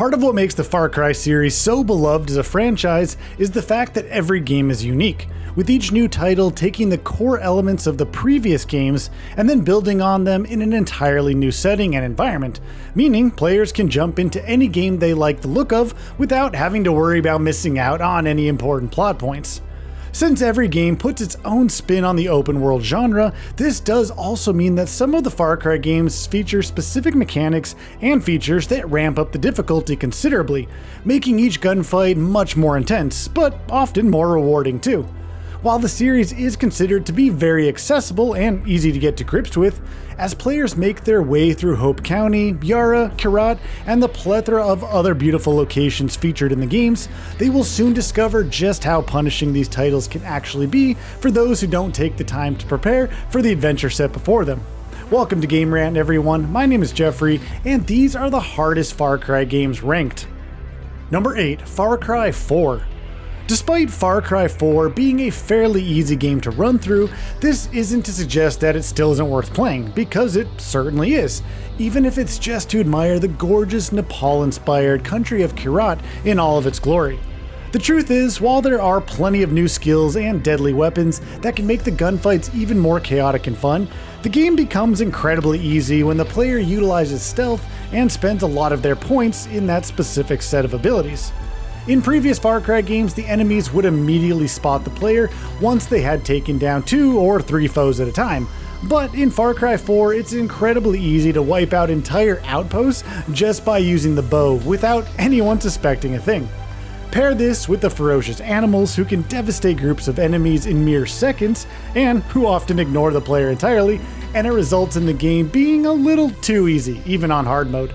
Part of what makes the Far Cry series so beloved as a franchise is the fact that every game is unique, with each new title taking the core elements of the previous games and then building on them in an entirely new setting and environment, meaning players can jump into any game they like the look of without having to worry about missing out on any important plot points. Since every game puts its own spin on the open world genre, this does also mean that some of the Far Cry games feature specific mechanics and features that ramp up the difficulty considerably, making each gunfight much more intense, but often more rewarding too. While the series is considered to be very accessible and easy to get to grips with, as players make their way through Hope County, Yara, Kyrat, and the plethora of other beautiful locations featured in the games, they will soon discover just how punishing these titles can actually be for those who don't take the time to prepare for the adventure set before them. Welcome to Game Rant, everyone. My name is Geoffrey, and these are the hardest Far Cry games ranked. Number 8, Far Cry 4. Despite Far Cry 4 being a fairly easy game to run through, this isn't to suggest that it still isn't worth playing, because it certainly is, even if it's just to admire the gorgeous Nepal-inspired country of Kyrat in all of its glory. The truth is, while there are plenty of new skills and deadly weapons that can make the gunfights even more chaotic and fun, the game becomes incredibly easy when the player utilizes stealth and spends a lot of their points in that specific set of abilities. In previous Far Cry games, the enemies would immediately spot the player once they had taken down 2 or 3 foes at a time, but in Far Cry 4 it's incredibly easy to wipe out entire outposts just by using the bow without anyone suspecting a thing. Pair this with the ferocious animals who can devastate groups of enemies in mere seconds, and who often ignore the player entirely, and it results in the game being a little too easy, even on hard mode.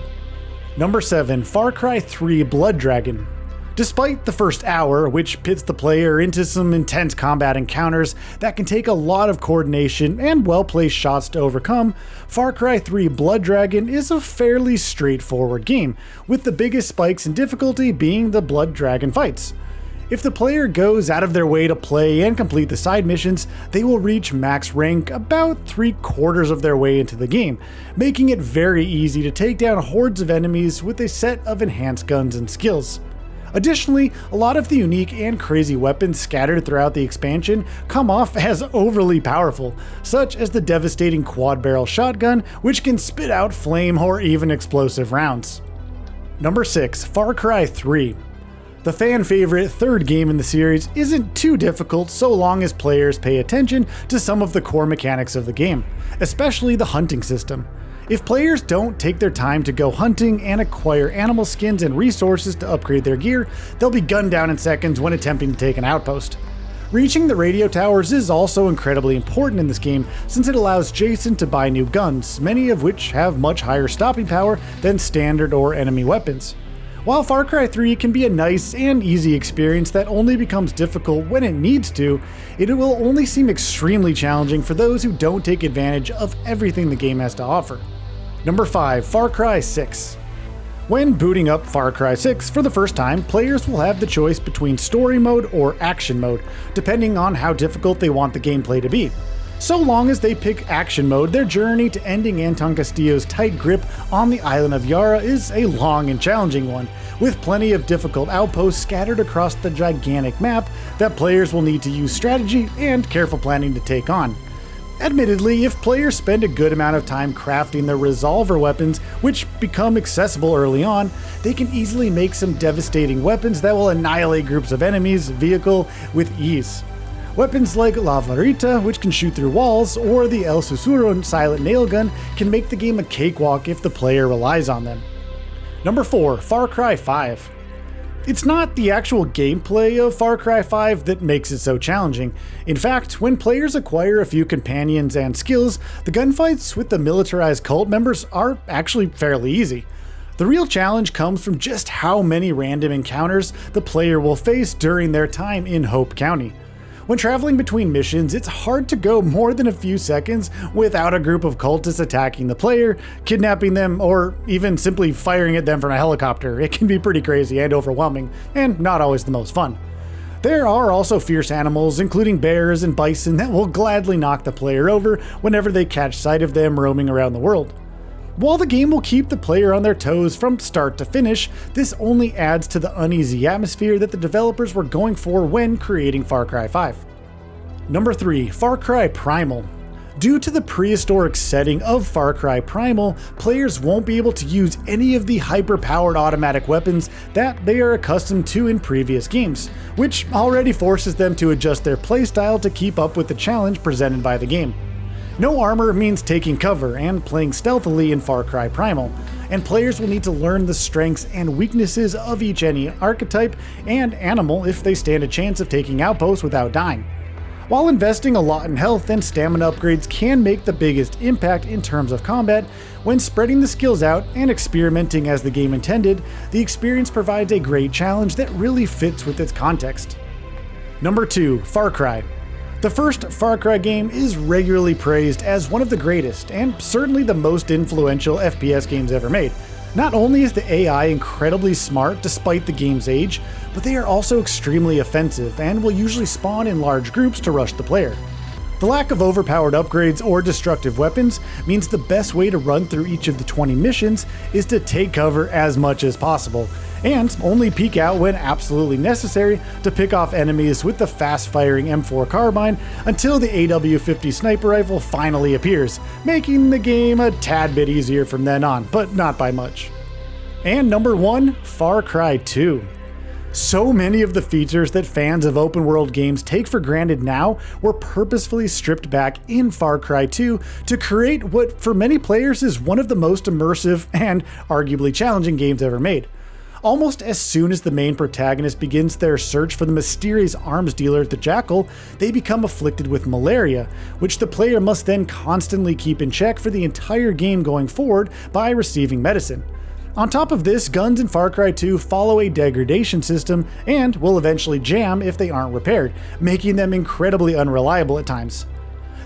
Number 7, Far Cry 3 Blood Dragon. Despite the first hour, which pits the player into some intense combat encounters that can take a lot of coordination and well-placed shots to overcome, Far Cry 3 Blood Dragon is a fairly straightforward game, with the biggest spikes in difficulty being the Blood Dragon fights. If the player goes out of their way to play and complete the side missions, they will reach max rank about 3/4 of their way into the game, making it very easy to take down hordes of enemies with a set of enhanced guns and skills. Additionally, a lot of the unique and crazy weapons scattered throughout the expansion come off as overly powerful, such as the devastating quad-barrel shotgun, which can spit out flame or even explosive rounds. Number 6, Far Cry 3. The fan-favorite third game in the series isn't too difficult so long as players pay attention to some of the core mechanics of the game, especially the hunting system. If players don't take their time to go hunting and acquire animal skins and resources to upgrade their gear, they'll be gunned down in seconds when attempting to take an outpost. Reaching the radio towers is also incredibly important in this game, since it allows Jason to buy new guns, many of which have much higher stopping power than standard or enemy weapons. While Far Cry 3 can be a nice and easy experience that only becomes difficult when it needs to, it will only seem extremely challenging for those who don't take advantage of everything the game has to offer. Number 5, Far Cry 6. When booting up Far Cry 6 for the first time, players will have the choice between story mode or action mode, depending on how difficult they want the gameplay to be. So long as they pick action mode, their journey to ending Anton Castillo's tight grip on the island of Yara is a long and challenging one, with plenty of difficult outposts scattered across the gigantic map that players will need to use strategy and careful planning to take on. Admittedly, if players spend a good amount of time crafting their resolver weapons, which become accessible early on, they can easily make some devastating weapons that will annihilate groups of enemies' vehicle with ease. Weapons like La Varita, which can shoot through walls, or the El Susurro silent nail gun can make the game a cakewalk if the player relies on them. Number 4, Far Cry 5. It's not the actual gameplay of Far Cry 5 that makes it so challenging. In fact, when players acquire a few companions and skills, the gunfights with the militarized cult members are actually fairly easy. The real challenge comes from just how many random encounters the player will face during their time in Hope County. When traveling between missions, it's hard to go more than a few seconds without a group of cultists attacking the player, kidnapping them, or even simply firing at them from a helicopter. It can be pretty crazy and overwhelming, and not always the most fun. There are also fierce animals, including bears and bison, that will gladly knock the player over whenever they catch sight of them roaming around the world. While the game will keep the player on their toes from start to finish, this only adds to the uneasy atmosphere that the developers were going for when creating Far Cry 5. Number 3. Far Cry Primal. Due to the prehistoric setting of Far Cry Primal, players won't be able to use any of the hyper-powered automatic weapons that they are accustomed to in previous games, which already forces them to adjust their playstyle to keep up with the challenge presented by the game. No armor means taking cover and playing stealthily in Far Cry Primal, and players will need to learn the strengths and weaknesses of each any archetype and animal if they stand a chance of taking outposts without dying. While investing a lot in health and stamina upgrades can make the biggest impact in terms of combat, when spreading the skills out and experimenting as the game intended, the experience provides a great challenge that really fits with its context. Number 2. Far Cry. The first Far Cry game is regularly praised as one of the greatest, and certainly the most influential FPS games ever made. Not only is the AI incredibly smart despite the game's age, but they are also extremely offensive and will usually spawn in large groups to rush the player. The lack of overpowered upgrades or destructive weapons means the best way to run through each of the 20 missions is to take cover as much as possible, and only peek out when absolutely necessary to pick off enemies with the fast-firing M4 carbine until the AW-50 sniper rifle finally appears, making the game a tad bit easier from then on, but not by much. And number 1, Far Cry 2. So many of the features that fans of open world games take for granted now were purposefully stripped back in Far Cry 2 to create what for many players is one of the most immersive and arguably challenging games ever made. Almost as soon as the main protagonist begins their search for the mysterious arms dealer at the Jackal, they become afflicted with malaria, which the player must then constantly keep in check for the entire game going forward by receiving medicine. On top of this, guns in Far Cry 2 follow a degradation system and will eventually jam if they aren't repaired, making them incredibly unreliable at times.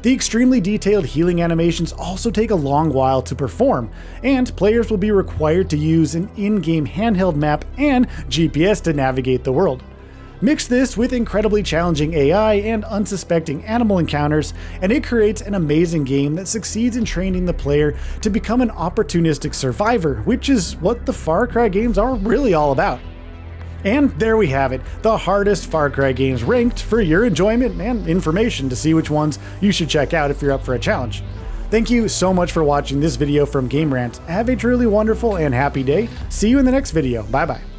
The extremely detailed healing animations also take a long while to perform, and players will be required to use an in-game handheld map and GPS to navigate the world. Mix this with incredibly challenging AI and unsuspecting animal encounters, and it creates an amazing game that succeeds in training the player to become an opportunistic survivor, which is what the Far Cry games are really all about. And there we have it, the hardest Far Cry games ranked for your enjoyment and information to see which ones you should check out if you're up for a challenge. Thank you so much for watching this video from Game Rant. Have a truly wonderful and happy day. See you in the next video. Bye bye.